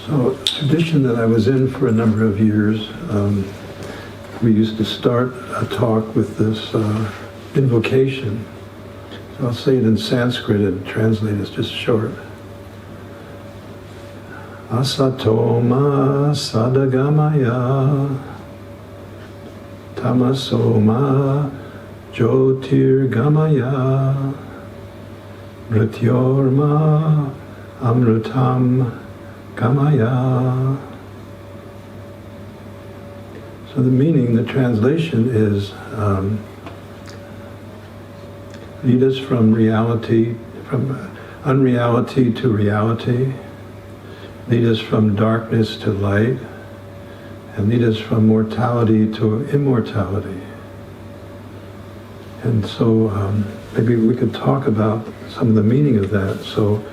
So, a tradition that I was in for a number of years, we used to start a talk with this invocation. So I'll say it in Sanskrit and translate it as just short. Asatoma sadagamaya tamasoma jyotirgamaya mrityorma amrutam gamaya. So the meaning, the translation is lead us from reality, from unreality to reality, lead us from darkness to light, and lead us from mortality to immortality. And so maybe we could talk about some of the meaning of that. So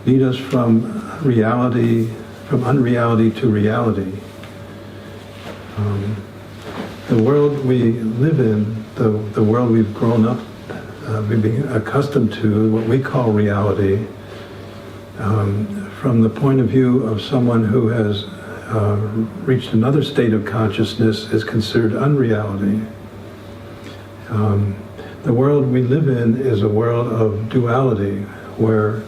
lead us from reality, from unreality to reality. The world we live in, the world we've grown up, we've been accustomed to, what we call reality, from the point of view of someone who has reached another state of consciousness, is considered unreality. The world we live in is a world of duality, where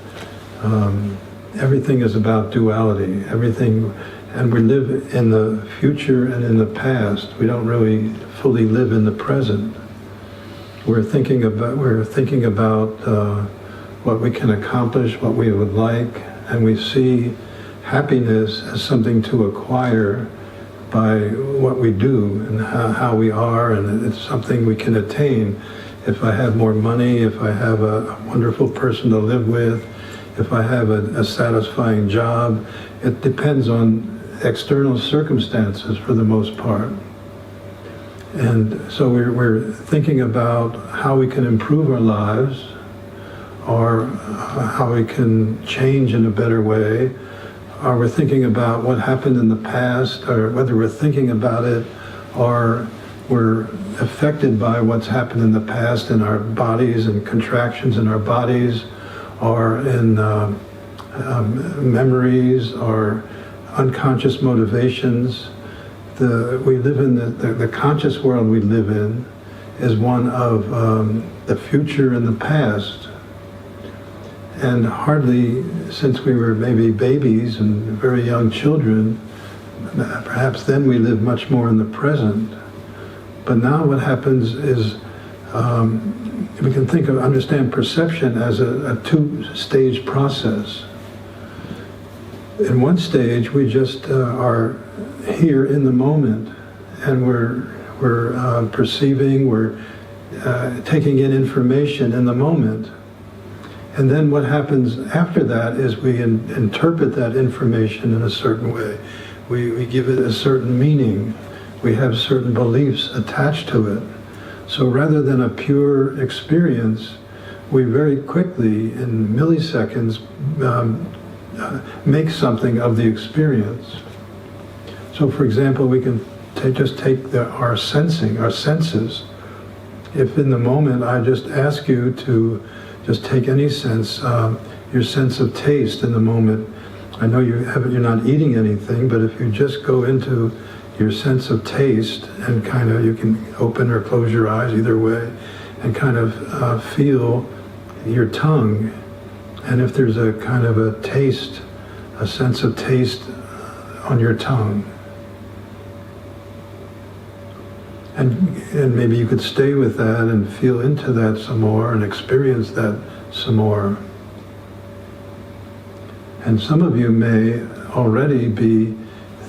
everything is about duality. Everything, and we live in the future and in the past. We don't really fully live in the present. We're thinking about what we can accomplish, what we would like, and we see happiness as something to acquire by what we do and how we are, and it's something we can attain. If I have more money, if I have a wonderful person to live with, if I have a satisfying job, it depends on external circumstances for the most part. And so we're thinking about how we can improve our lives, or how we can change in a better way, or we're thinking about what happened in the past, or whether we're thinking about it, or we're affected by what's happened in the past in our bodies and contractions in our bodies, or in memories or unconscious motivations. We live in the conscious world we live in is one of the future and the past. And hardly, since we were maybe babies and very young children, perhaps then we live much more in the present. But now what happens is we can understand perception as a two-stage process. In one stage, we just are here in the moment, and we're perceiving, we're taking in information in the moment. And then what happens after that is we interpret that information in a certain way. We give it a certain meaning. We have certain beliefs attached to it. So rather than a pure experience, we very quickly, in milliseconds, make something of the experience. So for example, we can just take our senses. If in the moment I just ask you to just take any sense, your sense of taste in the moment. I know you're not eating anything, but if you just go into your sense of taste and you can open or close your eyes either way, and feel your tongue, and if there's a taste, a sense of taste on your tongue, and maybe you could stay with that and feel into that some more and experience that some more. And some of you may already be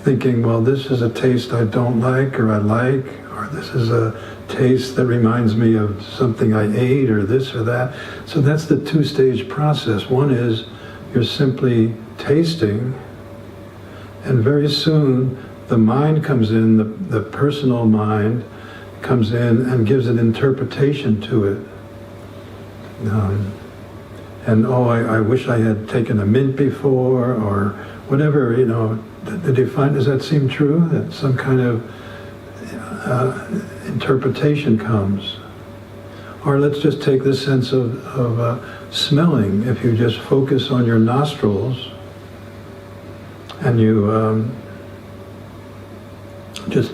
thinking, well, this is a taste I don't like, or I like, or this is a taste that reminds me of something I ate, or this or that. So that's the two-stage process. One is you're simply tasting, and very soon the mind comes in, the personal mind comes in and gives an interpretation to it. I wish I had taken a mint before, or whatever, does that seem true? That some kind of interpretation comes. Or let's just take this sense of smelling. If you just focus on your nostrils, and you just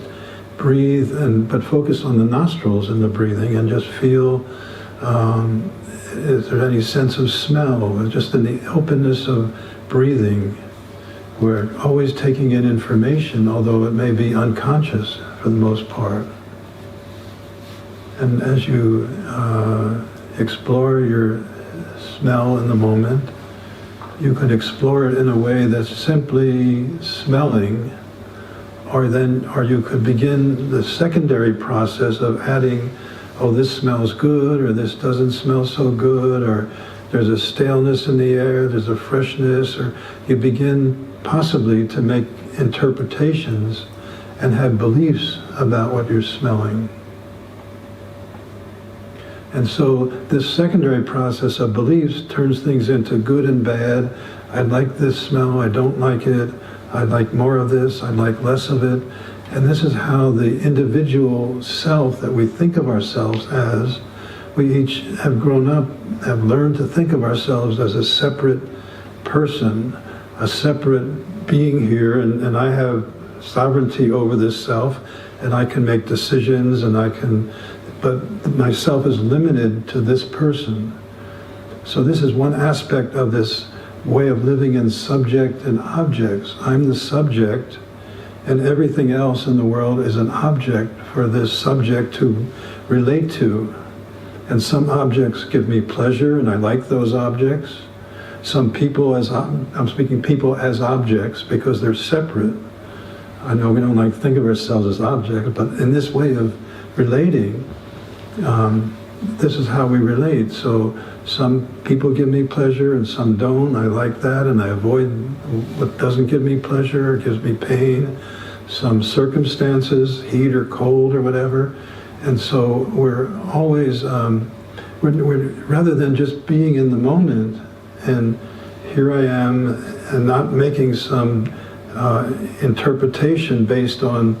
breathe, but focus on the nostrils in the breathing, and just feel, is there any sense of smell? Just in the openness of breathing, we're always taking in information, although it may be unconscious for the most part. And as you explore your smell in the moment, you could explore it in a way that's simply smelling, or you could begin the secondary process of adding, oh, this smells good, or this doesn't smell so good, or there's a staleness in the air, there's a freshness, or you begin possibly to make interpretations and have beliefs about what you're smelling. And so this secondary process of beliefs turns things into good and bad. I like this smell, I don't like it, I'd like more of this, I'd like less of it. And this is how the individual self that we think of ourselves as, we each have grown up, have learned to think of ourselves as a separate person, a separate being here, and I have sovereignty over this self, and I can make decisions, but myself is limited to this person. So this is one aspect of this way of living in subject and objects. I'm the subject, and everything else in the world is an object for this subject to relate to. And some objects give me pleasure, and I like those objects. Some people, I'm speaking people as objects because they're separate. I know we don't like to think of ourselves as objects, but in this way of relating, this is how we relate. So some people give me pleasure and some don't. I like that, and I avoid what doesn't give me pleasure or gives me pain. Some circumstances, heat or cold or whatever. And so we're always, we're rather than just being in the moment, and here I am, and not making some interpretation based on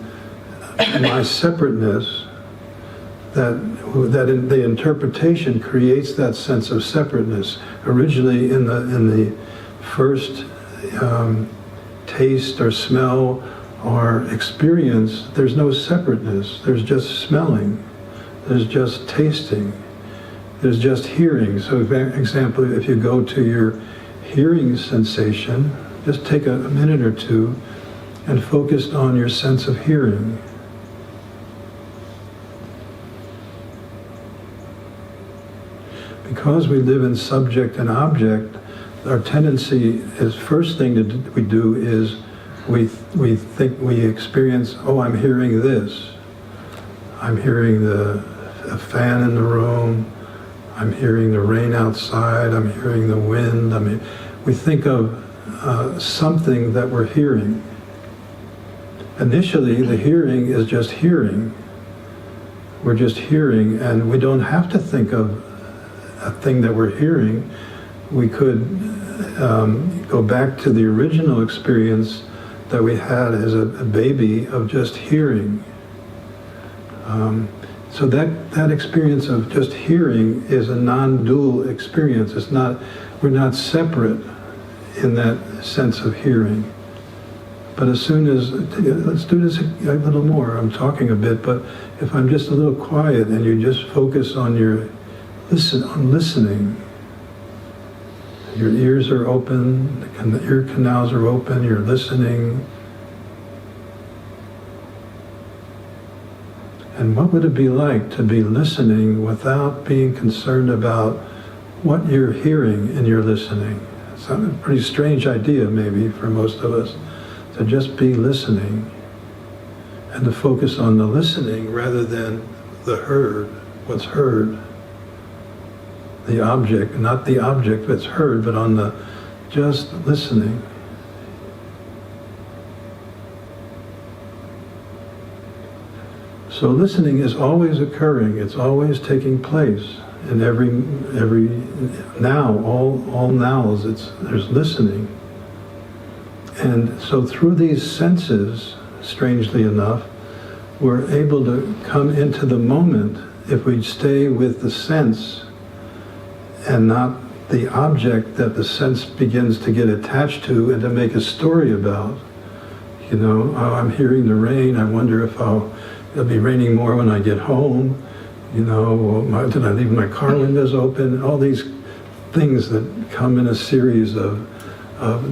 my separateness, that in the interpretation creates that sense of separateness. Originally, in the first taste or smell or experience, there's no separateness. There's just smelling. There's just tasting. There's just hearing. So, for example, if you go to your hearing sensation, just take a minute or two and focus on your sense of hearing. Because we live in subject and object, our tendency is, first thing that we do is we think, we experience, oh, I'm hearing this. I'm hearing a fan in the room. I'm hearing the rain outside. I'm hearing the wind. I mean, we think of something that we're hearing. Initially, the hearing is just hearing. We're just hearing, and we don't have to think of a thing that we're hearing. We could go back to the original experience that we had as a baby of just hearing. So that experience of just hearing is a non-dual experience. It's not, we're not separate in that sense of hearing. But as soon as, let's do this a little more. I'm talking a bit, but if I'm just a little quiet and you just focus on your listening. Your ears are open, the ear canals are open, you're listening. And what would it be like to be listening without being concerned about what you're hearing in your listening? It's a pretty strange idea maybe for most of us, to just be listening and to focus on the listening rather than the heard, what's heard. The object, not the object that's heard, but on the just listening. So listening is always occurring, it's always taking place in every now, all nows, there's listening. And so through these senses, strangely enough, we're able to come into the moment if we stay with the sense and not the object that the sense begins to get attached to and to make a story about. You know, oh, I'm hearing the rain. I wonder if it'll be raining more when I get home. You know, did I leave my car windows open? All these things that come in a series of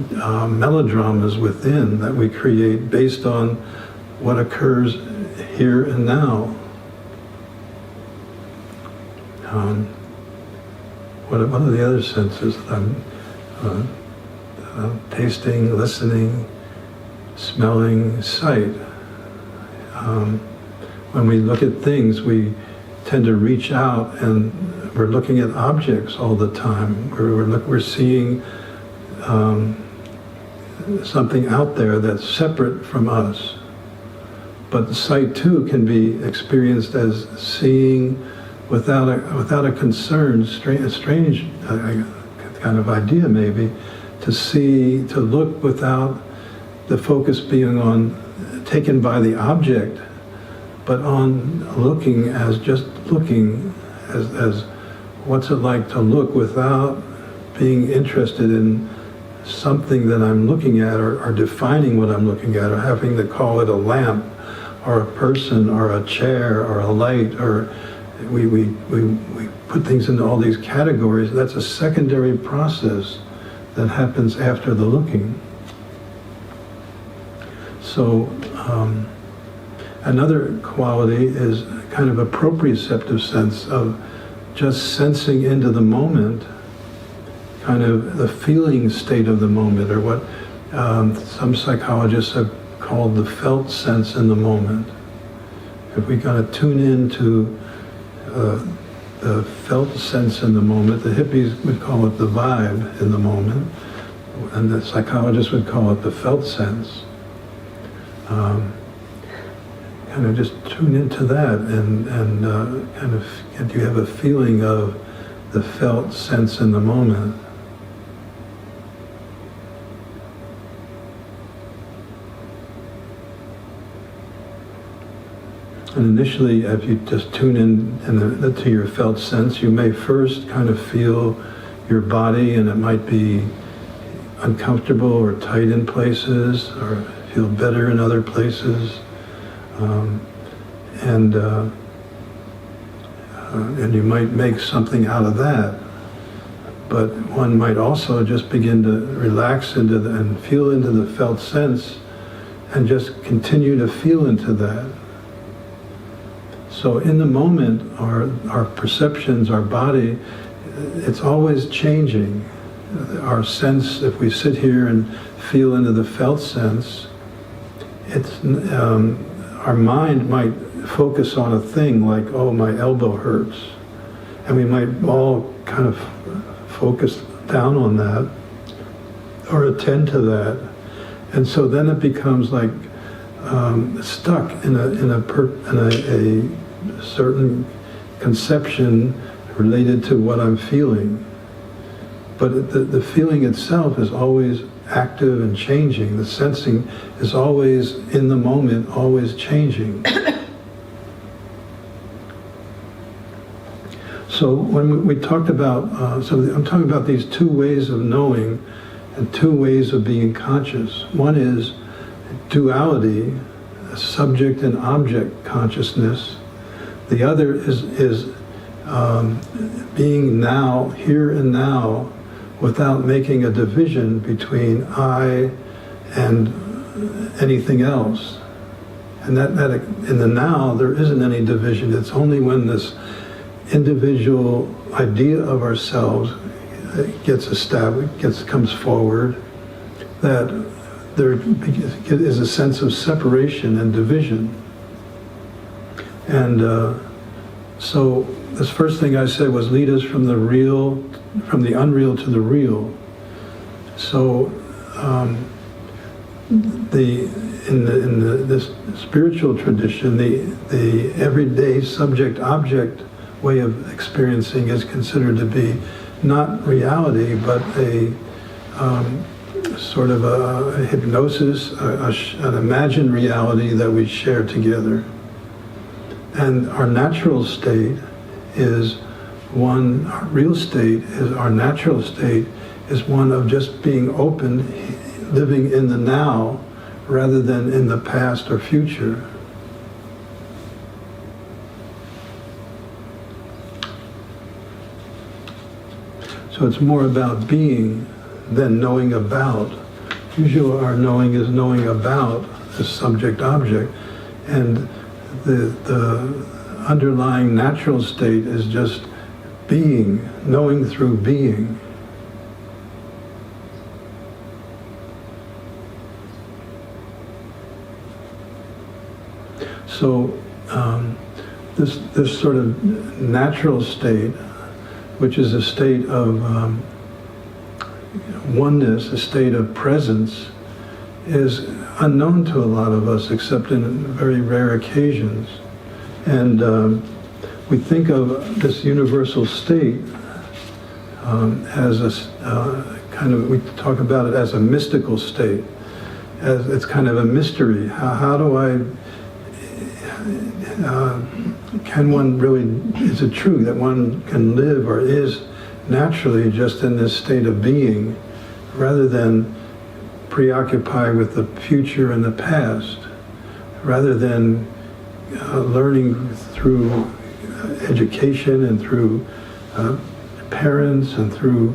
melodramas within that we create based on what occurs here and now. What are the other senses that I'm tasting, listening, smelling, sight? When we look at things, we tend to reach out, and we're looking at objects all the time. We're seeing something out there that's separate from us. But sight too can be experienced as seeing without a concern, a strange kind of idea maybe, to look without the focus being taken by the object, but on looking as just looking, as what's it like to look without being interested in something that I'm looking at, or defining what I'm looking at, or having to call it a lamp, or a person, or a chair, or a light, or we put things into all these categories. That's a secondary process that happens after the looking. So another quality is kind of a proprioceptive sense of just sensing into the moment, kind of the feeling state of the moment, or what some psychologists have called the felt sense in the moment. If we kind of tune into the felt sense in the moment, the hippies would call it the vibe in the moment, and the psychologists would call it the felt sense. Kind of just tune into that, and kind of you have a feeling of the felt sense in the moment. And initially, if you just tune in to your felt sense, you may first kind of feel your body, and it might be uncomfortable or tight in places, or feel better in other places. And you might make something out of that. But one might also just begin to relax and feel into the felt sense, and just continue to feel into that. So in the moment, our perceptions, our body, it's always changing. Our sense, if we sit here and feel into the felt sense, it's our mind might focus on a thing like, oh, my elbow hurts. And we might all kind of focus down on that or attend to that. And so then it becomes like stuck in a certain conception related to what I'm feeling. But the feeling itself is always active and changing. The sensing is always in the moment, always changing. So when we talked about, so I'm talking about these two ways of knowing and two ways of being conscious. One is duality, subject and object consciousness. The other is being now, here and now, without making a division between I and anything else. And that in the now, there isn't any division. It's only when this individual idea of ourselves gets established, comes forward, that there is a sense of separation and division. And so this first thing I said was lead us from the unreal to the real. So in this spiritual tradition, the everyday subject-object way of experiencing is considered to be not reality, but a sort of a hypnosis, an imagined reality that we share together. And our natural state is one, our real state, is our natural state, is one of just being open, living in the now, rather than in the past or future. So it's more about being than knowing about. Usually our knowing is knowing about the subject-object, and the underlying natural state is just being, knowing through being. So this sort of natural state, which is a state of oneness, a state of presence, is unknown to a lot of us, except in very rare occasions. And we think of this universal state as a kind of, we talk about it as a mystical state, as it's kind of a mystery. How do I, can one really, is it true that one can live or is naturally just in this state of being, rather than preoccupy with the future and the past, rather than learning through education and through parents and through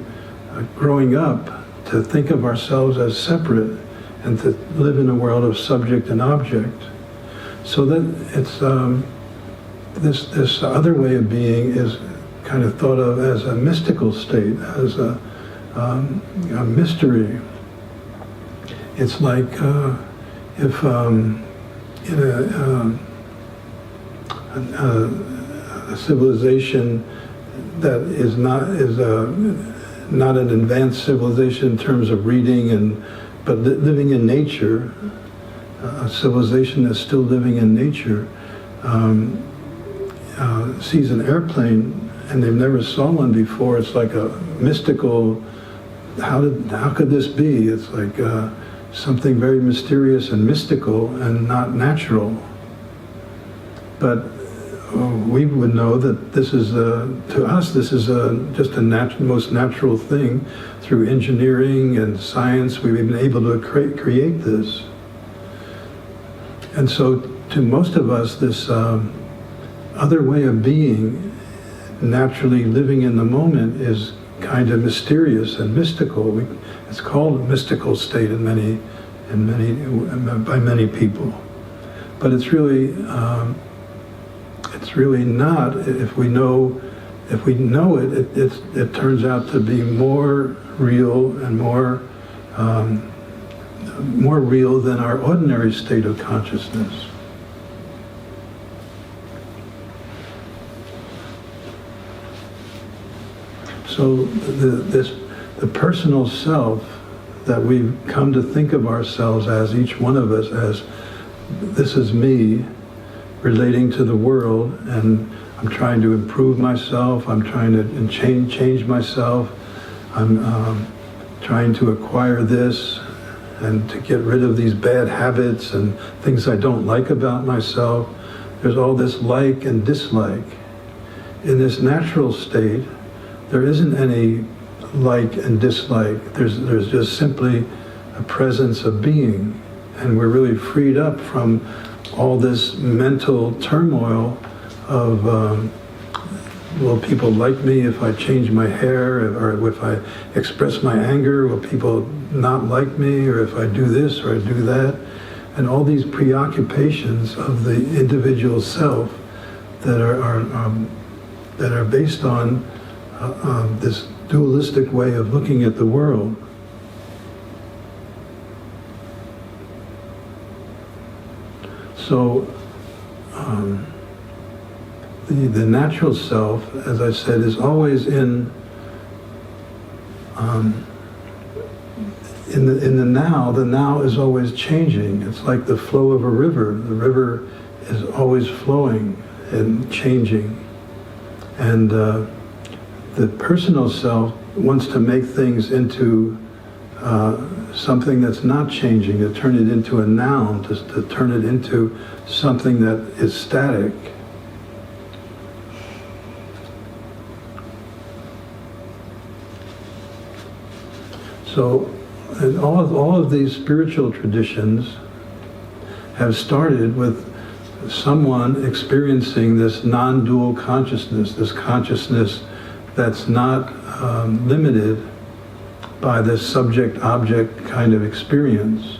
growing up to think of ourselves as separate and to live in a world of subject and object. So that it's this other way of being is kind of thought of as a mystical state, as a mystery. It's like if in a civilization that is not an advanced civilization in terms of reading but living in nature, a civilization that's still living in nature, sees an airplane and they've never saw one before. It's like a mystical, how could this be? It's like something very mysterious and mystical and not natural. But we would know that this is, to us, this is just the most natural thing. Through engineering and science, we've been able to create this. And so to most of us, this other way of being, naturally living in the moment, is kind of mysterious and mystical. It's called a mystical state by many people. But it's really not. If we know it, it turns out to be more real and more real than our ordinary state of consciousness. So the personal self that we've come to think of ourselves as, each one of us, as this is me relating to the world, and I'm trying to improve myself, I'm trying to change myself, I'm trying to acquire this and to get rid of these bad habits and things I don't like about myself. There's all this like and dislike. In this natural state, there isn't any like and dislike. There's just simply a presence of being, and we're really freed up from all this mental turmoil of will people like me if I change my hair, or if I express my anger, will people not like me, or if I do this or I do that, and all these preoccupations of the individual self that are based on this dualistic way of looking at the world. So the natural self, as I said, is always in the now. The now is always changing. It's like the flow of a river. The river is always flowing and changing. And the personal self wants to make things into something that's not changing, to turn it into a noun, to turn it into something that is static. So, and all of these spiritual traditions have started with someone experiencing this non-dual consciousness, this consciousness that's not limited by this subject-object kind of experience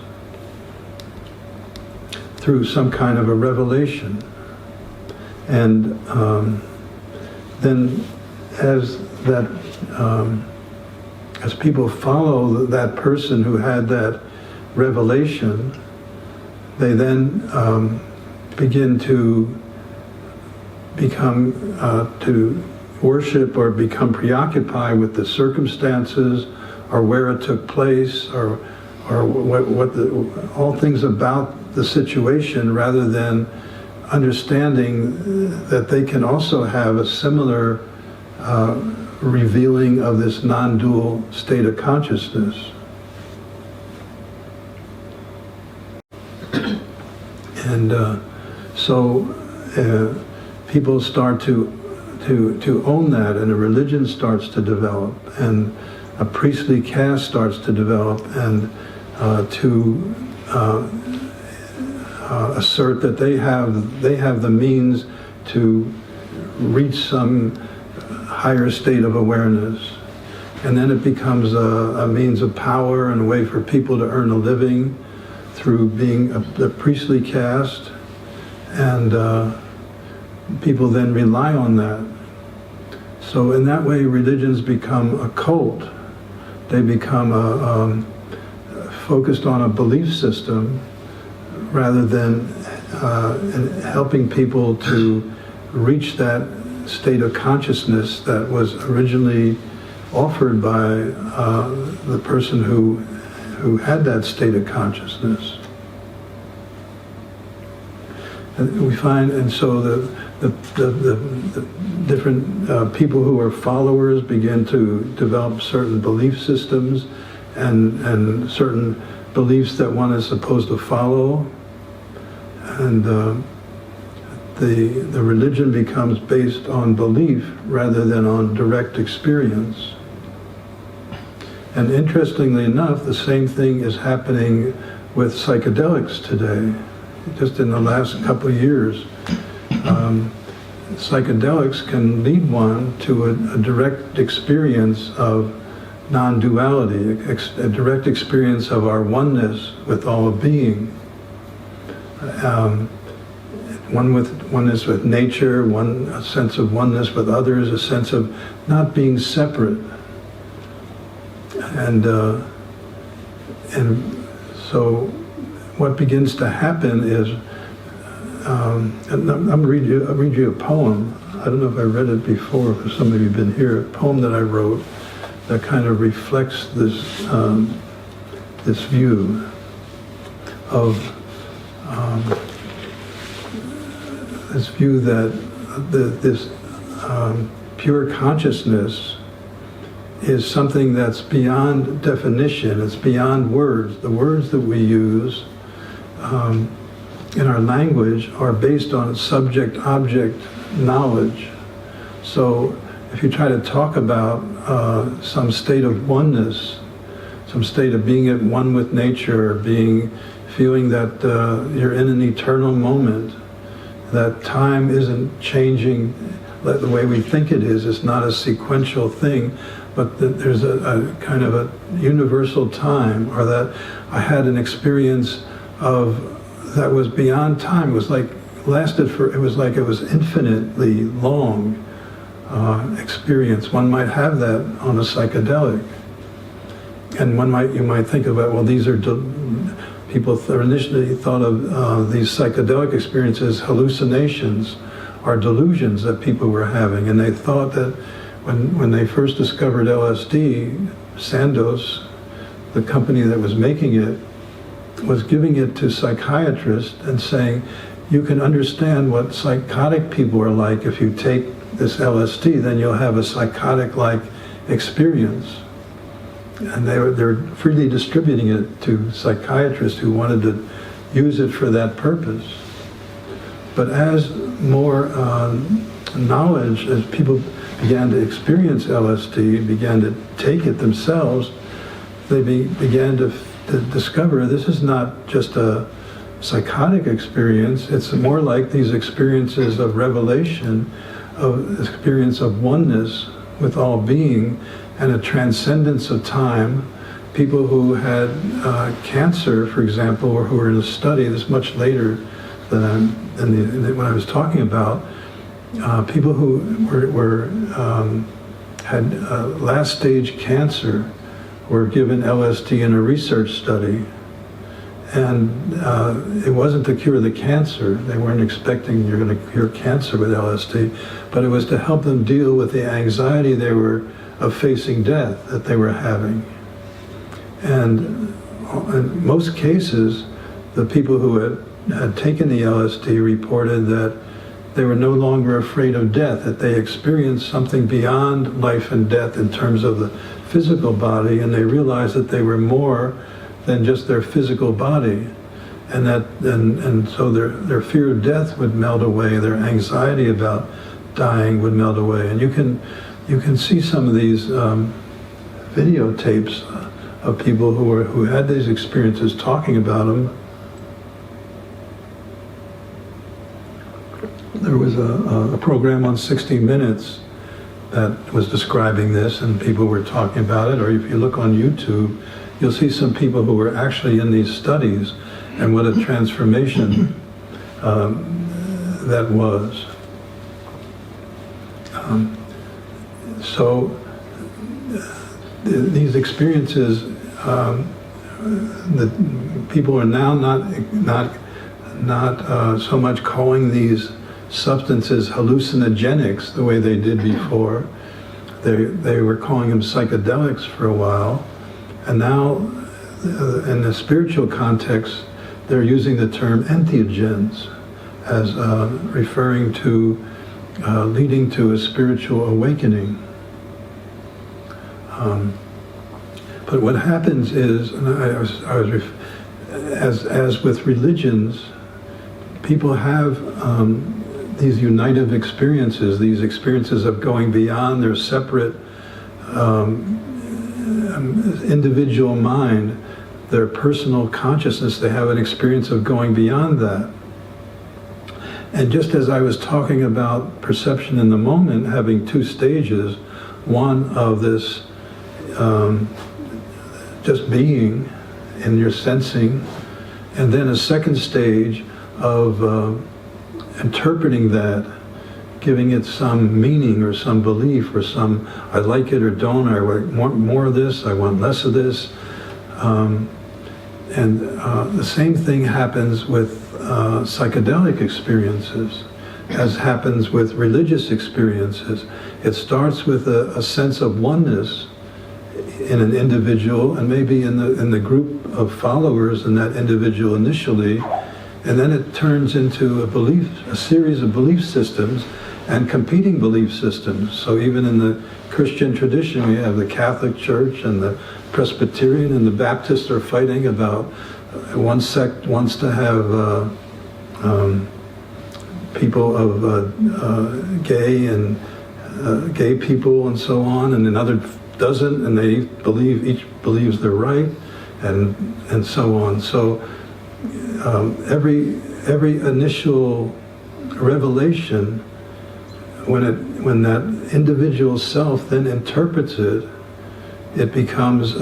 through some kind of a revelation. And then as that, as people follow that person who had that revelation, they then begin to become, to worship or become preoccupied with the circumstances or where it took place or all things about the situation, rather than understanding that they can also have a similar revealing of this non-dual state of consciousness. And so people start to own that, and a religion starts to develop, and a priestly caste starts to develop, and to assert that they have the means to reach some higher state of awareness. And then it becomes a means of power and a way for people to earn a living through being a priestly caste, and people then rely on that. So in that way, religions become a cult. They become focused on a belief system rather than helping people to reach that state of consciousness that was originally offered by the person who had that state of consciousness. And we find, and so the different people who are followers begin to develop certain belief systems and certain beliefs that one is supposed to follow, and the religion becomes based on belief rather than on direct experience. And interestingly enough, the same thing is happening with psychedelics today. Just in the last couple of years, psychedelics can lead one to a direct experience of non-duality, a direct experience of our oneness with all of being. Oneness with nature, a sense of oneness with others, a sense of not being separate. And so what begins to happen is, and I'll read you a poem. I don't know if I read it before, if some of you have been here, a poem that I wrote that kind of reflects this this view of that this pure consciousness is something that's beyond definition. It's beyond words. The words that we use in our language are based on subject-object knowledge. So if you try to talk about some state of oneness, some state of being at one with nature, feeling that you're in an eternal moment, that time isn't changing the way we think it is. It's not a sequential thing, but that there's a kind of a universal time, or that I had an experience of that was beyond time. It was like it was infinitely long experience. One might have that on a psychedelic, and you might think about, well, these are people initially thought of these psychedelic experiences, hallucinations or delusions that people were having, and they thought that when they first discovered LSD, Sandoz, the company that was making it, was giving it to psychiatrists and saying, you can understand what psychotic people are like if you take this LSD, then you'll have a psychotic-like experience. And they're freely distributing it to psychiatrists who wanted to use it for that purpose. But as more knowledge, as people began to experience LSD, began to take it themselves, began to discover this is not just a psychotic experience, it's more like these experiences of revelation, of experience of oneness with all being, and a transcendence of time. People who had cancer, for example, or who were in a study, this much later than when I was talking about, people who had last stage cancer were given LSD in a research study, and it wasn't to cure the cancer. They weren't expecting you're going to cure cancer with LSD, but it was to help them deal with the anxiety of facing death that they were having. And in most cases, the people who had taken the LSD reported that they were no longer afraid of death, that they experienced something beyond life and death in terms of the physical body, and they realized that they were more than just their physical body, and so their fear of death would melt away, their anxiety about dying would melt away. And you can see some of these videotapes of people who had these experiences talking about them. There was a program on 60 Minutes that was describing this, and people were talking about it. Or if you look on YouTube, you'll see some people who were actually in these studies, and what a transformation that was. These experiences, the people are now not so much calling these substances hallucinogenics the way they did before. They were calling them psychedelics for a while, and now in the spiritual context they're using the term entheogens as referring to leading to a spiritual awakening. But what happens is, and as with religions, people have these unitive experiences, these experiences of going beyond their separate individual mind, their personal consciousness. They have an experience of going beyond that. And just as I was talking about perception in the moment having two stages, one of this just being and your sensing, and then a second stage of interpreting that, giving it some meaning or some belief or some, I like it or don't, I want more of this, I want less of this. The same thing happens with psychedelic experiences, as happens with religious experiences. It starts with a sense of oneness in an individual, and maybe in the group of followers in that individual initially, and then it turns into a series of belief systems and competing belief systems. So even in the Christian tradition, we have the Catholic Church and the Presbyterian and the Baptists are fighting about, one sect wants to have people of gay people and so on, and another doesn't, and they each believes they're right, and so on. So every initial revelation, when that individual self then interprets it, it becomes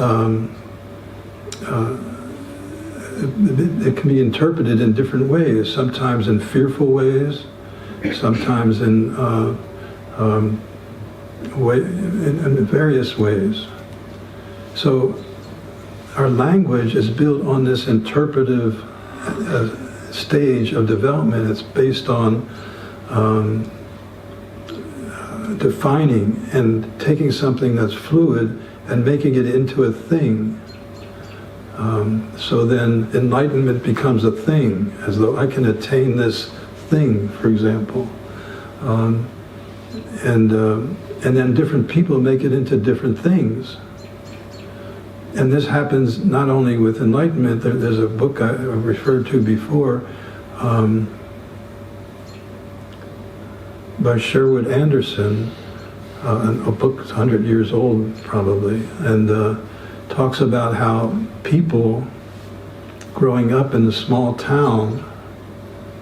it can be interpreted in different ways. Sometimes in fearful ways, sometimes in various ways. So our language is built on this interpretive stage of development. It's based on defining and taking something that's fluid and making it into a thing. So then enlightenment becomes a thing, as though I can attain this thing, for example. And then different people make it into different things. And this happens not only with enlightenment. There's a book I referred to before by Sherwood Anderson, a book 100 years old probably, and talks about how people growing up in the small town,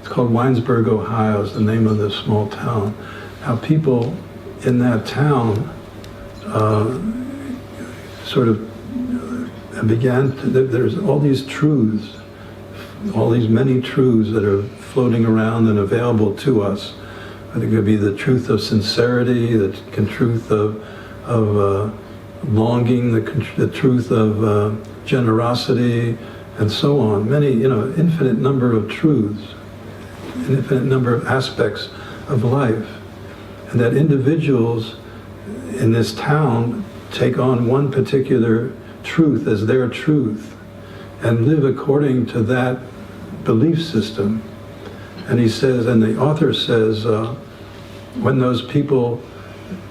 it's called Winesburg, Ohio is the name of this small town, how people in that town sort of there's all these truths, all these many truths that are floating around and available to us. I think it could be the truth of sincerity, the truth of longing, the truth of generosity, and so on. Many, infinite number of truths, an infinite number of aspects of life. And that individuals in this town take on one particular truth as their truth and live according to that belief system. And he says, and the author says, when those people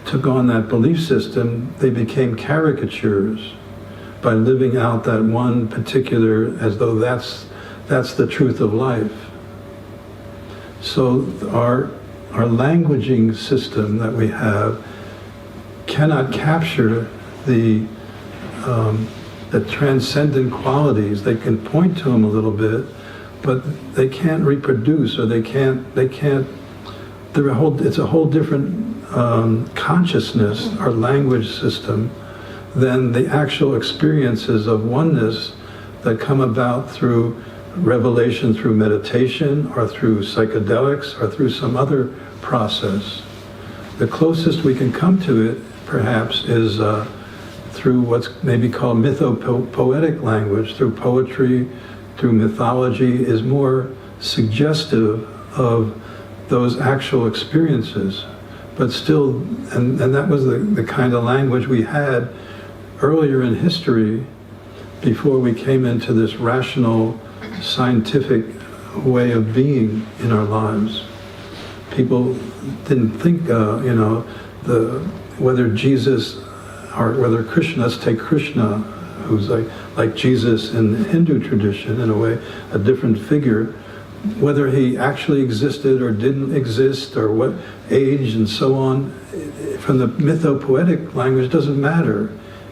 took on that belief system, they became caricatures by living out that one particular, as though that's the truth of life. So our languaging system that we have cannot capture the transcendent qualities. They can point to them a little bit, but they can't reproduce, or it's a whole different consciousness, our language system, than the actual experiences of oneness that come about through revelation, through meditation, or through psychedelics, or through some other process. The closest we can come to it, perhaps, is through what's maybe called mythopoetic language, through poetry, through mythology, is more suggestive of those actual experiences. But still, and that was the kind of language we had earlier in history, before we came into this rational, scientific way of being in our lives. People didn't think, whether Jesus, or whether Krishna, let's take Krishna, who's like Jesus in the Hindu tradition, in a way, a different figure, whether he actually existed or didn't exist, or what age and so on, from the mythopoetic language, doesn't matter.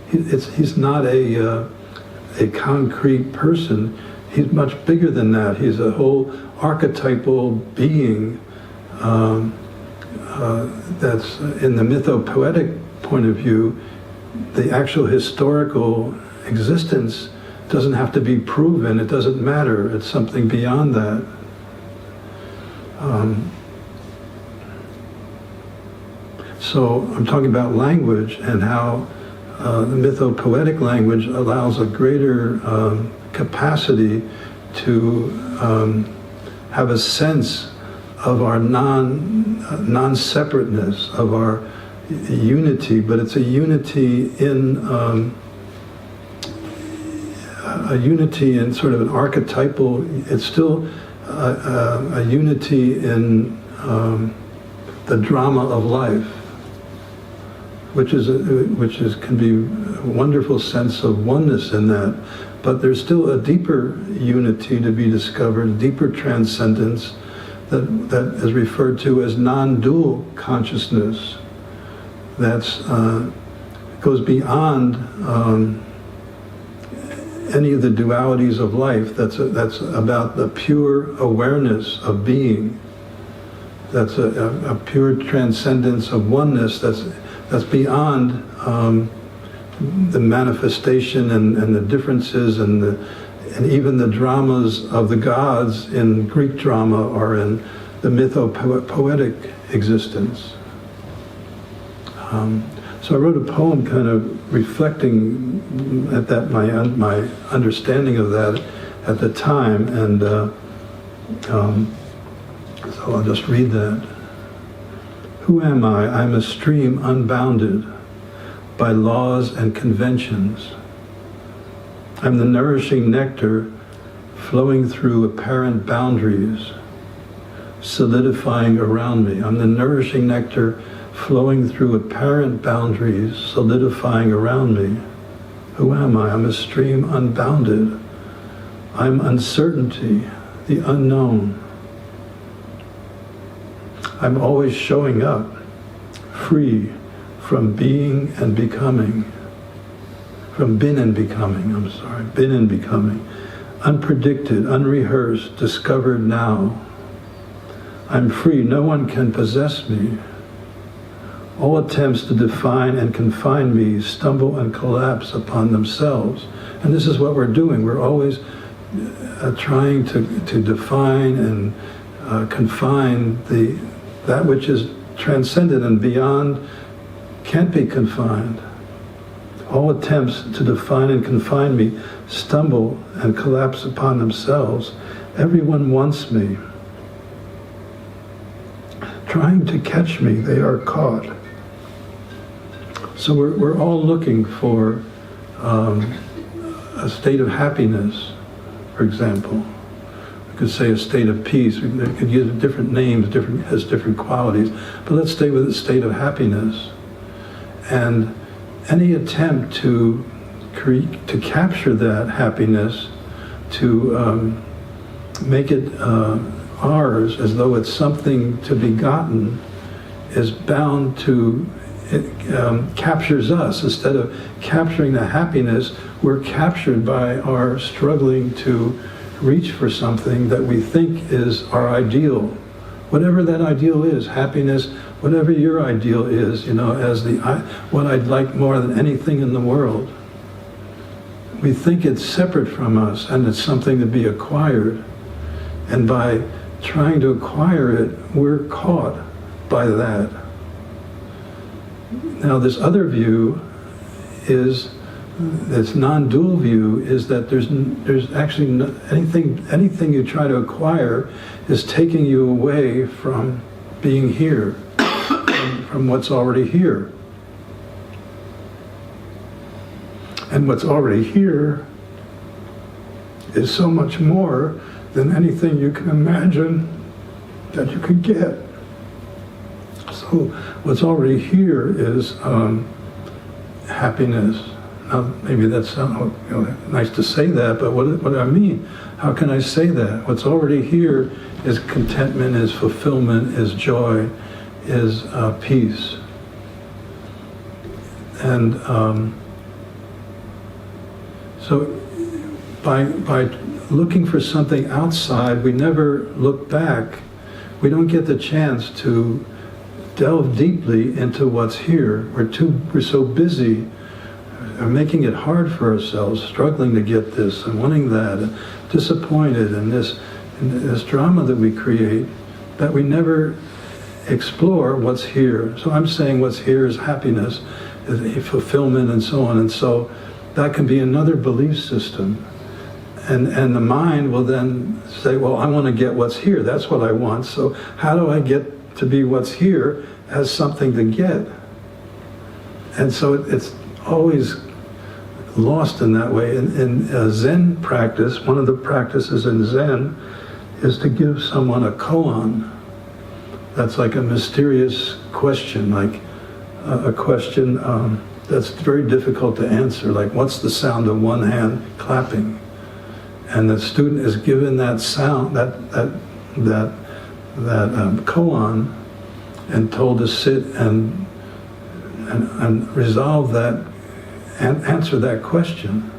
He's not a concrete person. He's much bigger than that. He's a whole archetypal being that's, in the mythopoetic point of view, the actual historical existence doesn't have to be proven. It doesn't matter. It's something beyond that. So I'm talking about language, and how the mythopoetic language allows a greater capacity to have a sense of our non-separateness, of our unity, but it's a unity in sort of an archetypal. It's still a unity in the drama of life, which can be a wonderful sense of oneness in that. But there's still a deeper unity to be discovered, a deeper transcendence that is referred to as non-dual consciousness. That's goes beyond any of the dualities of life. That's about the pure awareness of being. That's a pure transcendence of oneness. That's beyond the manifestation and the differences and even the dramas of the gods in Greek drama or in the mythopoetic existence. So I wrote a poem kind of reflecting at that, my understanding of that at the time, and so I'll just read that. Who am I? I'm a stream unbounded by laws and conventions. I'm the nourishing nectar flowing through apparent boundaries, solidifying around me. I'm the nourishing nectar flowing through apparent boundaries, solidifying around me. Who am I? I'm a stream unbounded. I'm uncertainty, the unknown. I'm always showing up, free from being and becoming. from been and becoming, been and becoming. Unpredicted, unrehearsed, discovered now. I'm free, no one can possess me. All attempts to define and confine me stumble and collapse upon themselves. And this is what we're doing. We're always trying to define and confine that which is transcendent and beyond can't be confined. All attempts to define and confine me stumble and collapse upon themselves. Everyone wants me. Trying to catch me, they are caught. So we're all looking for a state of happiness, for example. We could say a state of peace. We could use different names, has different qualities. But let's stay with a state of happiness. And any attempt to capture that happiness, to make it ours as though it's something to be gotten, is bound to, it captures us. Instead of capturing the happiness, we're captured by our struggling to reach for something that we think is our ideal. Whatever that ideal is, happiness, whatever your ideal is, as what I'd like more than anything in the world. We think it's separate from us and it's something to be acquired. And by trying to acquire it, we're caught by that. Now, this other view is, this non-dual view, is that there's actually anything you try to acquire is taking you away from being here, from what's already here. And what's already here is so much more than anything you can imagine that you could get. So what's already here is happiness. Now, maybe that's nice to say that, but what do I mean? How can I say that? What's already here is contentment, is fulfillment, is joy, is peace. And so by looking for something outside, we never look back. We don't get the chance to delve deeply into what's here. We're so busy making it hard for ourselves, struggling to get this and wanting that, and disappointed in this drama that we create, that we never explore what's here. So I'm saying what's here is happiness, is fulfillment, and so on. And so that can be another belief system. And the mind will then say, well, I want to get what's here. That's what I want. So how do I get to be what's here as something to get? And so it's always lost in that way. In Zen practice, one of the practices in Zen is to give someone a koan. That's like a mysterious question, like a question that's very difficult to answer, like what's the sound of one hand clapping? And the student is given that sound, that koan, and told to sit and resolve that, and answer that question.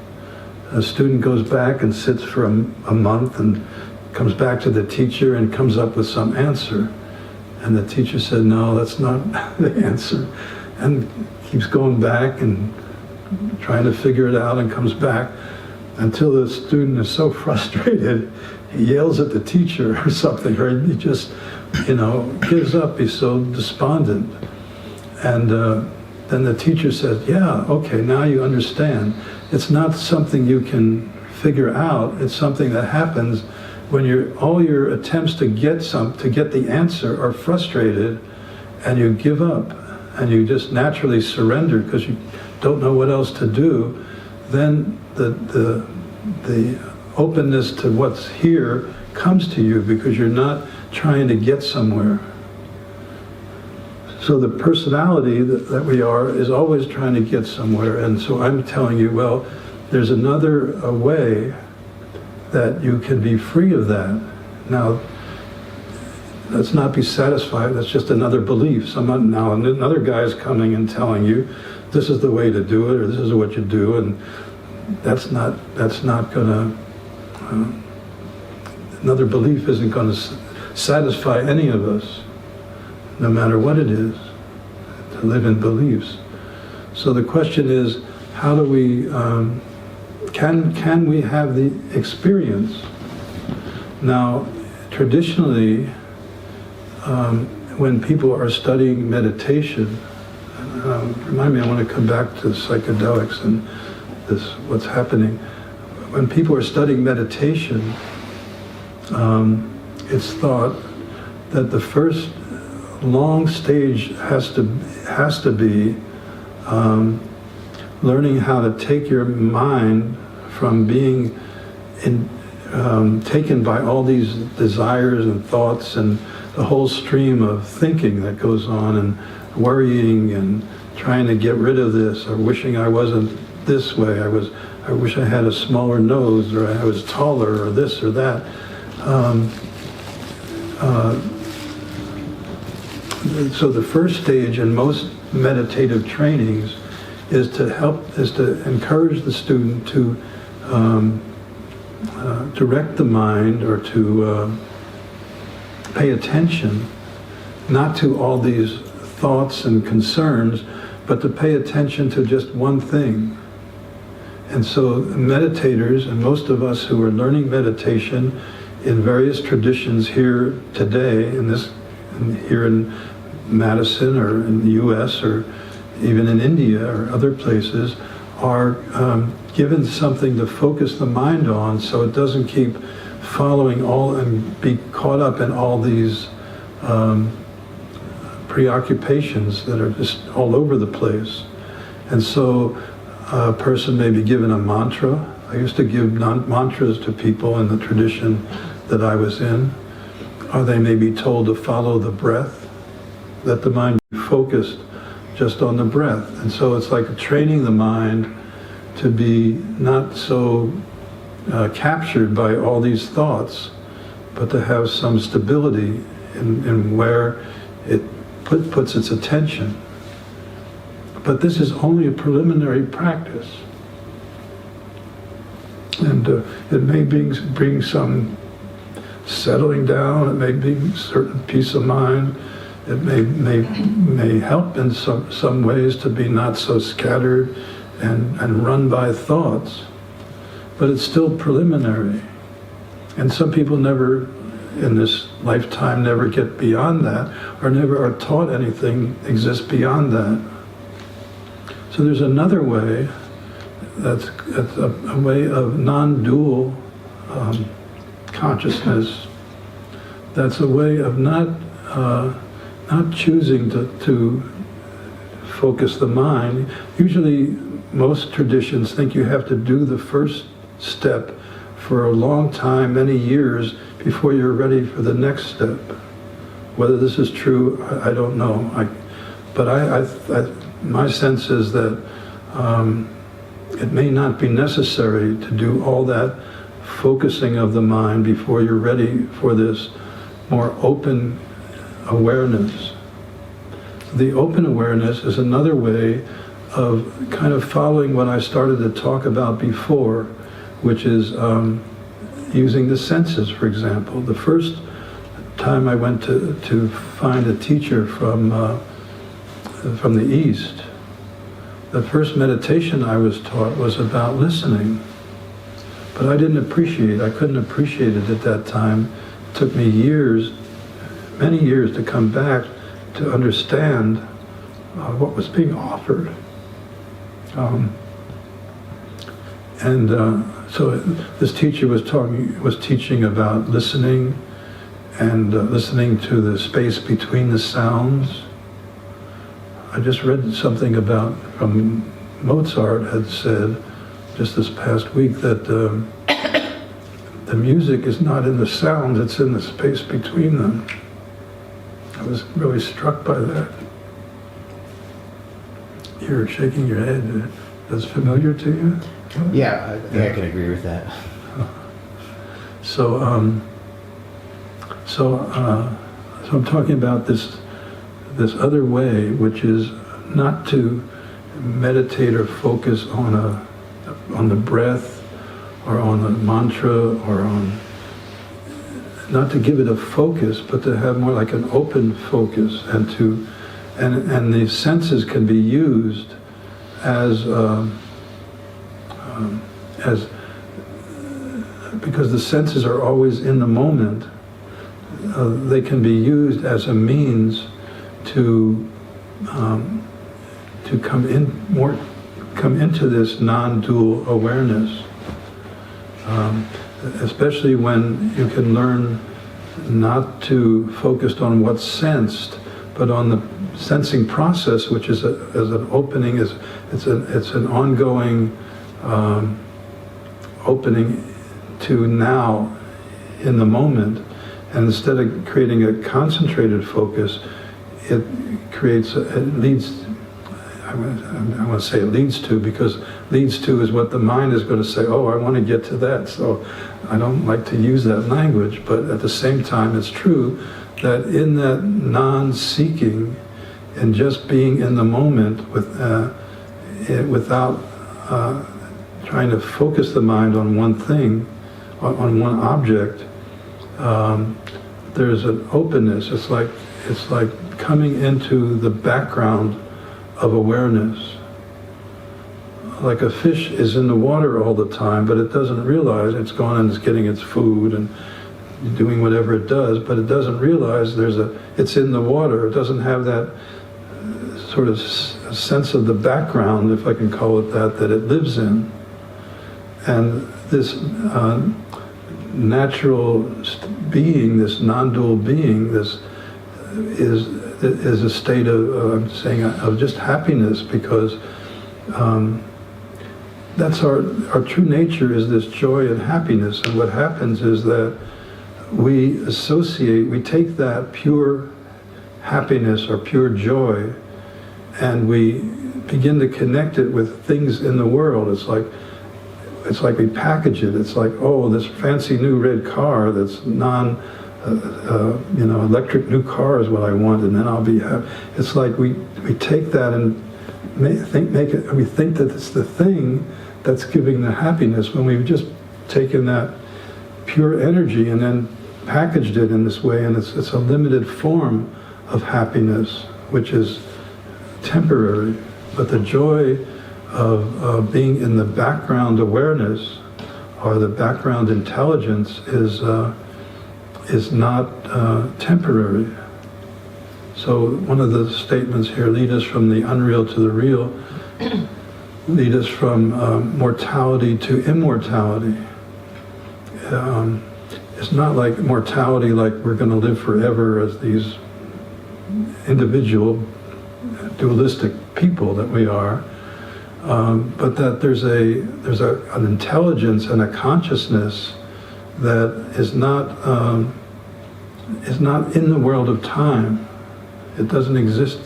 A student goes back and sits for a month and comes back to the teacher and comes up with some answer. And the teacher said, no, that's not the answer. And keeps going back and trying to figure it out, and comes back until the student is so frustrated, he yells at the teacher or something, or he just, gives up. He's so despondent. And then the teacher says, yeah, okay, now you understand. It's not something you can figure out. It's something that happens when all your attempts to get the answer are frustrated, and you give up, and you just naturally surrender because you don't know what else to do. Then the openness to what's here comes to you because you're not trying to get somewhere. So the personality that we are is always trying to get somewhere. And so I'm telling you, well, there's another way that you can be free of that. Now, let's not be satisfied. That's just another belief. Now another guy is coming and telling you this is the way to do it, or this is what you do, and that's not going to, another belief isn't going to satisfy any of us, no matter what it is, to live in beliefs. So the question is, how do we, can we have the experience? Now, traditionally, when people are studying meditation, remind me, I want to come back to psychedelics and this, what's happening. When people are studying meditation, it's thought that the first long stage has to be learning how to take your mind from being taken by all these desires and thoughts and the whole stream of thinking that goes on, and worrying and trying to get rid of this, or wishing I wasn't this way, I wish I had a smaller nose, or I was taller, or this or that. So the first stage in most meditative trainings is to encourage the student to direct the mind, or to pay attention, not to all these thoughts and concerns, but to pay attention to just one thing. And so meditators, and most of us who are learning meditation in various traditions here today, here in Madison, or in the US, or even in India or other places, are given something to focus the mind on, so it doesn't keep following all and be caught up in all these preoccupations that are just all over the place. And so a person may be given a mantra. I used to give mantras to people in the tradition that I was in. Or they may be told to follow the breath, let the mind be focused just on the breath. And so it's like training the mind to be not so captured by all these thoughts, but to have some stability in where it puts its attention. But this is only a preliminary practice. And it may bring some settling down, it may bring certain peace of mind, it may help in some ways to be not so scattered and run by thoughts, but it's still preliminary. And some people never, in this lifetime, never get beyond that, or never are taught anything exists beyond that. So there's another way, that's a way of non-dual consciousness. That's a way of not choosing to focus the mind. Usually, most traditions think you have to do the first step for a long time, many years, before you're ready for the next step. Whether this is true, I don't know. But my sense is that it may not be necessary to do all that focusing of the mind before you're ready for this more open awareness. The open awareness is another way of kind of following what I started to talk about before, which is using the senses, for example. The first time I went to find a teacher from the East, the first meditation I was taught was about listening. But I couldn't appreciate it at that time. It took me years, many years, to come back to understand what was being offered. So this teacher was teaching about listening, and listening to the space between the sounds. I just read something from Mozart had said just this past week that the music is not in the sounds, it's in the space between them. I was really struck by that. You're shaking your head. That's familiar to you? Yeah, I think I can agree with that. So I'm talking about this other way, which is not to meditate or focus on the breath or on a mantra or on, not to give it a focus, but to have more like an open focus, and the senses can be used as because the senses are always in the moment. They can be used as a means to come into this non-dual awareness, especially when you can learn not to focus on what's sensed, but on the sensing process, which is as an opening, it's an ongoing opening to now in the moment. And instead of creating a concentrated focus, it leads. I want to say it leads to, because leads to is what the mind is going to say, oh, I want to get to that. So I don't like to use that language, but at the same time it's true that in that non-seeking and just being in the moment without trying to focus the mind on one thing, on one object, there's an openness. It's like coming into the background of awareness. Like a fish is in the water all the time, but it doesn't realize it's gone and it's getting its food and doing whatever it does, but it doesn't realize it's in the water. It doesn't have that sort of sense of the background, if I can call it that it lives in. And this natural being, this non-dual being, this is a state of just happiness, because that's our true nature, is this joy and happiness. And what happens is that we take that pure happiness or pure joy, and we begin to connect it with things in the world. It's like we package it. It's like, oh, this fancy new red car that's electric new car is what I want, and then I'll be happy. It's like we take that and we think that it's the thing that's giving the happiness, when we've just taken that pure energy and then packaged it in this way, and it's a limited form of happiness, which is temporary. But the joy of being in the background awareness, or the background intelligence, is not temporary. So one of the statements here, lead us from the unreal to the real, lead us from mortality to immortality. It's not like mortality, like we're going to live forever as these individual dualistic people that we are, but that there's an intelligence and a consciousness that is not in the world of time. It doesn't exist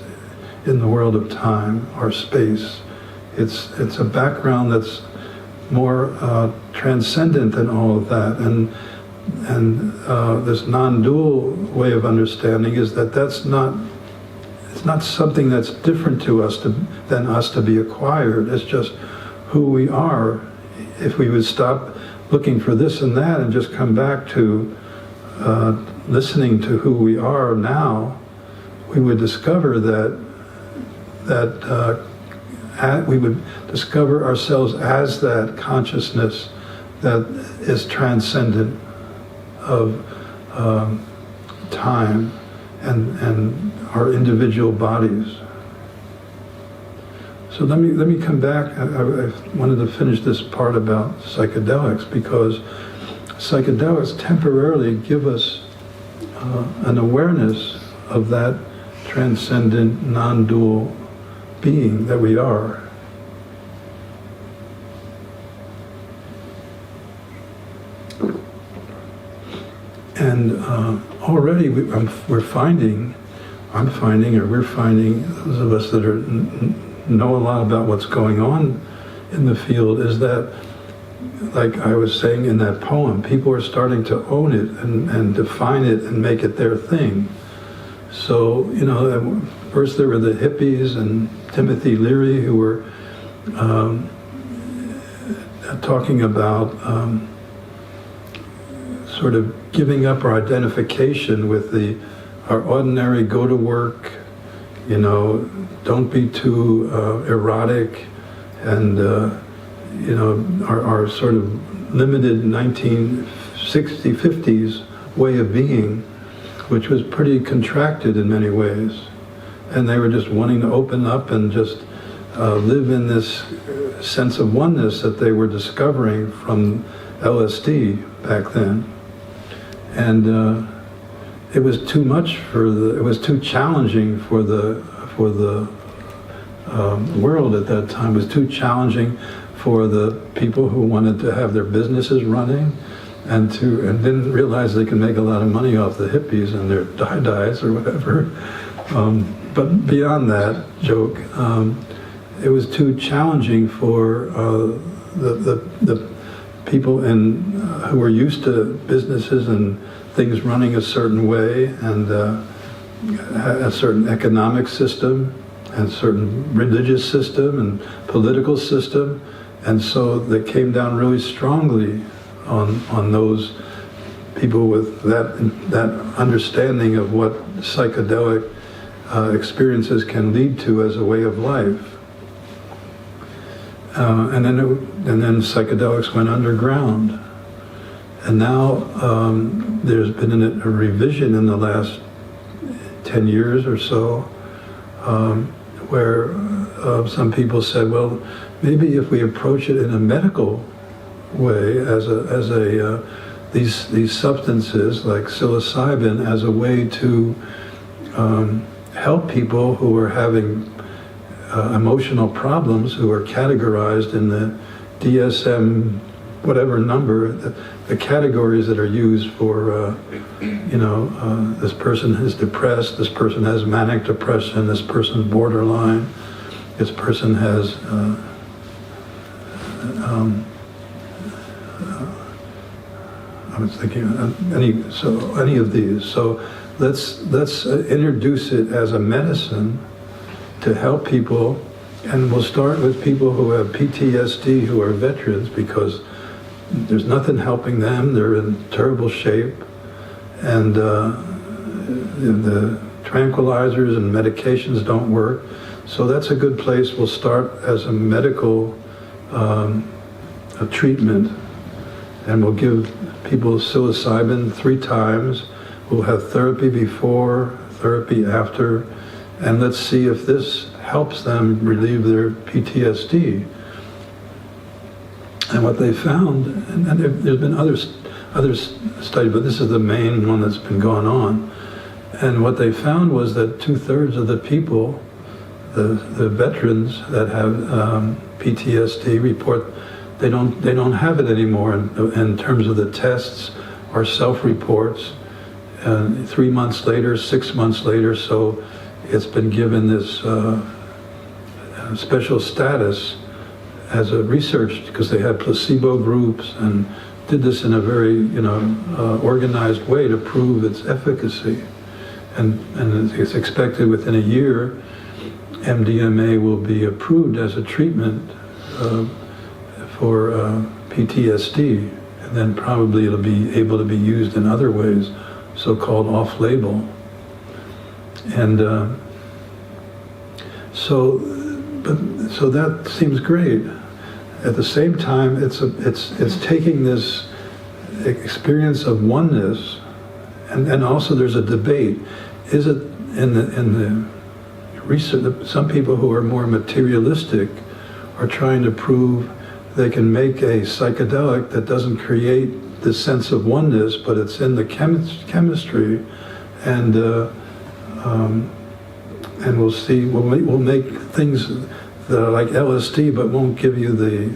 in the world of time or space. It's a background that's more transcendent than all of that. And this non-dual way of understanding is that it's not something that's different to us than us to be acquired. It's just who we are. If we would stop looking for this and that and just come back to listening to who we are now, we would discover that we would discover ourselves as that consciousness that is transcendent of time and our individual bodies. So let me come back. I wanted to finish this part about psychedelics, because psychedelics temporarily give us an awareness of that transcendent, non-dual being that we are. And already we're finding, those of us that know a lot about what's going on in the field, is that, like I was saying in that poem, people are starting to own it and define it and make it their thing. So, you know, first there were the hippies and Timothy Leary who were talking about sort of giving up our identification with our ordinary go to work, you know, don't be too erotic, and you know, our sort of limited 1960s, 50s way of being, which was pretty contracted in many ways. And they were just wanting to open up and just live in this sense of oneness that they were discovering from LSD back then. And it was too much it was too challenging for the world at that time. It was too challenging for the people who wanted to have their businesses running and didn't realize they could make a lot of money off the hippies and their dyes or whatever. But beyond that joke, it was too challenging for the people who were used to businesses and things running a certain way, and a certain economic system and certain religious system and political system. And so they came down really strongly on those people with that understanding of what psychedelic experiences can lead to as a way of life. And then psychedelics went underground. And now there's been a revision in the last 10 years or so, where some people said, well, maybe if we approach it in a medical way, these substances like psilocybin as a way to help people who are having emotional problems, who are categorized in the DSM whatever number, the categories that are used for, this person is depressed, this person has manic depression, this person's borderline, this person has I was thinking any of these. So let's introduce it as a medicine to help people, and we'll start with people who have PTSD, who are veterans, because there's nothing helping them. They're in terrible shape, and the tranquilizers and medications don't work. So that's a good place. We'll start as a medical a treatment, and we'll give people psilocybin 3 times. We'll have therapy before, therapy after, and let's see if this helps them relieve their PTSD. And what they found, and there's been other studies, but this is the main one that's been going on. And what they found was that 2/3 of the people, the veterans that have PTSD, report they don't have it anymore in terms of the tests or self-reports. 3 months later, 6 months later, so it's been given this special status as a research, because they had placebo groups and did this in a very organized way to prove its efficacy. And it's expected within a year MDMA will be approved as a treatment for PTSD, and then probably it'll be able to be used in other ways, so-called off-label. And so that seems great. At the same time, it's taking this experience of oneness, and also there's a debate. Is it in the research? Some people who are more materialistic are trying to prove they can make a psychedelic that doesn't create this sense of oneness, but it's in the chemistry, and we'll see. We'll make things that are like LSD, but won't give you the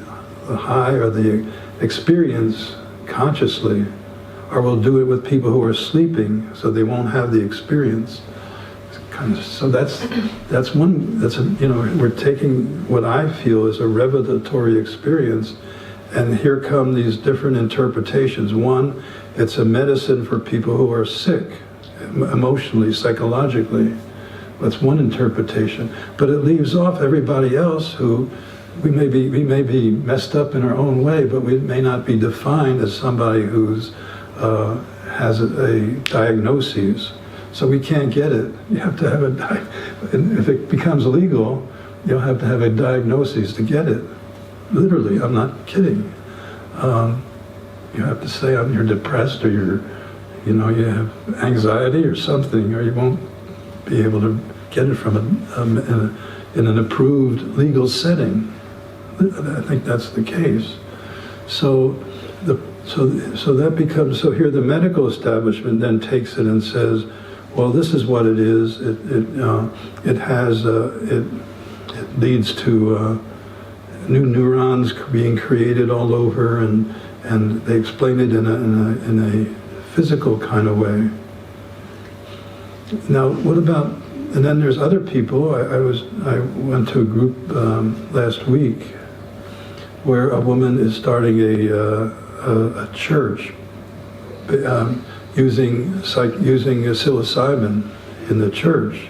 high or the experience consciously, or we'll do it with people who are sleeping, so they won't have the experience. So we're taking what I feel is a revelatory experience, and here come these different interpretations. One, it's a medicine for people who are sick, emotionally, psychologically. That's one interpretation. But it leaves off everybody else who we may be messed up in our own way, but we may not be defined as somebody who's has a diagnosis. So we can't get it. You have to have and if it becomes legal, you'll have to have a diagnosis to get it. Literally, I'm not kidding. You have to say you're depressed, or you have anxiety or something, or you won't be able to get it from in an approved legal setting. I think that's the case. So that becomes, so here the medical establishment then takes it and says, well, this is what it is. It leads to new neurons being created all over, and they explain it in a physical kind of way. Now, what about? And then there's other people. I went to a group last week where a woman is starting a church using psilocybin in the church,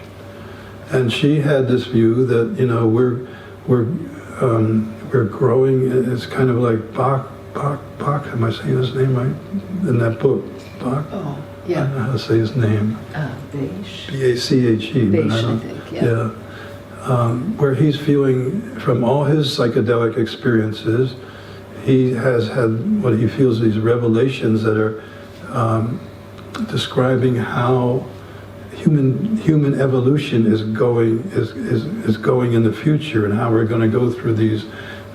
and she had this view that we're growing. It's kind of like Bach. Am I saying his name right? In that book, Bach. Oh, yeah. I don't know how to say his name. Beige. B-A-C-H-E. Beige, I think. Yeah. Where he's feeling from all his psychedelic experiences, he has had what he feels these revelations that are describing how human evolution is going in the future, and how we're going to go through these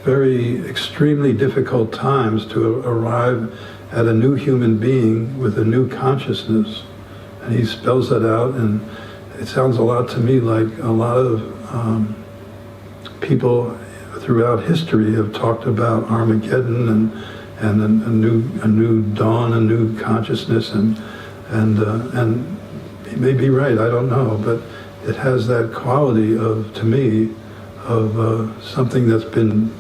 very extremely difficult times to arrive at a new human being with a new consciousness. And he spells that out, and it sounds a lot to me like a lot of people throughout history have talked about Armageddon and a new dawn, a new consciousness, and he may be right, I don't know, but it has that quality of, to me, of something that's been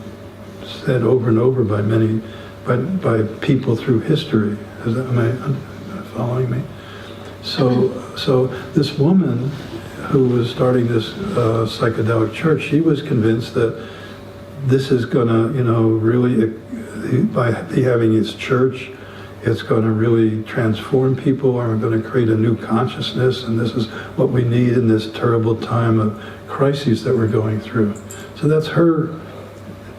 said over and over by many, by people through history. Am I following me? So this woman who was starting this psychedelic church, she was convinced that this is going to, really, by having his church, it's going to really transform people, and we're going to create a new consciousness, and this is what we need in this terrible time of crises that we're going through. So that's her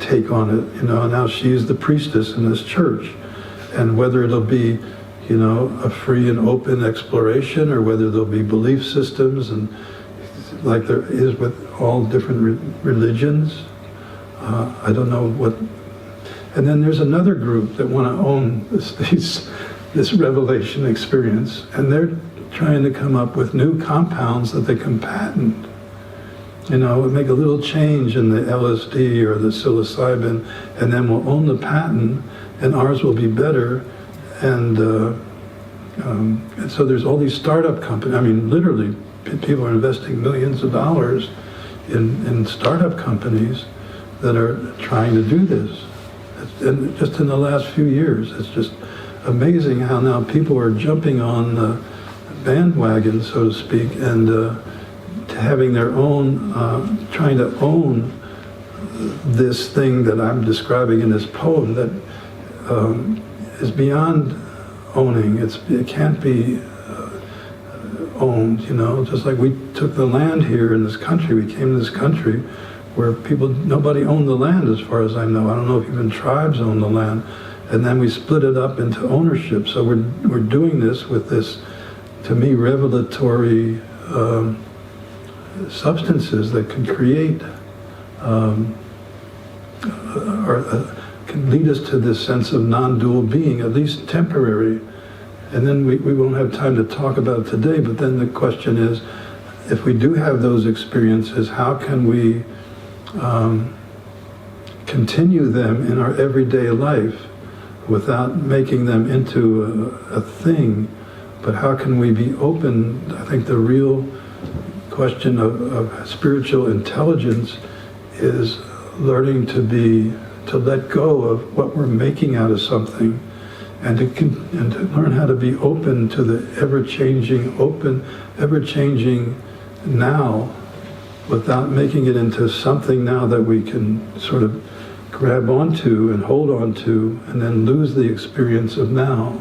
take on it, and now she's the priestess in this church. And whether it'll be, a free and open exploration, or whether there'll be belief systems, and like there is with all different religions, I don't know what. And then there's another group that want to own this revelation experience, and they're trying to come up with new compounds that they can patent. Make a little change in the LSD or the psilocybin, and then we'll own the patent, and ours will be better. And so there's all these startup companies. I mean, literally, people are investing millions of dollars in startup companies that are trying to do this. And just in the last few years, it's just amazing how now people are jumping on the bandwagon, so to speak, and having their own, trying to own this thing that I'm describing in this poem that is beyond owning. It can't be owned, just like we took the land here in this country. We came to this country where nobody owned the land as far as I know. I don't know if even tribes own the land. And then we split it up into ownership. So we're doing this with this, to me, revelatory substances that can create, can lead us to this sense of non-dual being, at least temporary. And then we won't have time to talk about it today, but then the question is, if we do have those experiences, how can we continue them in our everyday life without making them into a thing? But how can we be open? I think the real question of spiritual intelligence is learning to let go of what we're making out of something and to learn how to be open to the ever-changing now, without making it into something now that we can sort of grab onto and hold on to and then lose the experience of now.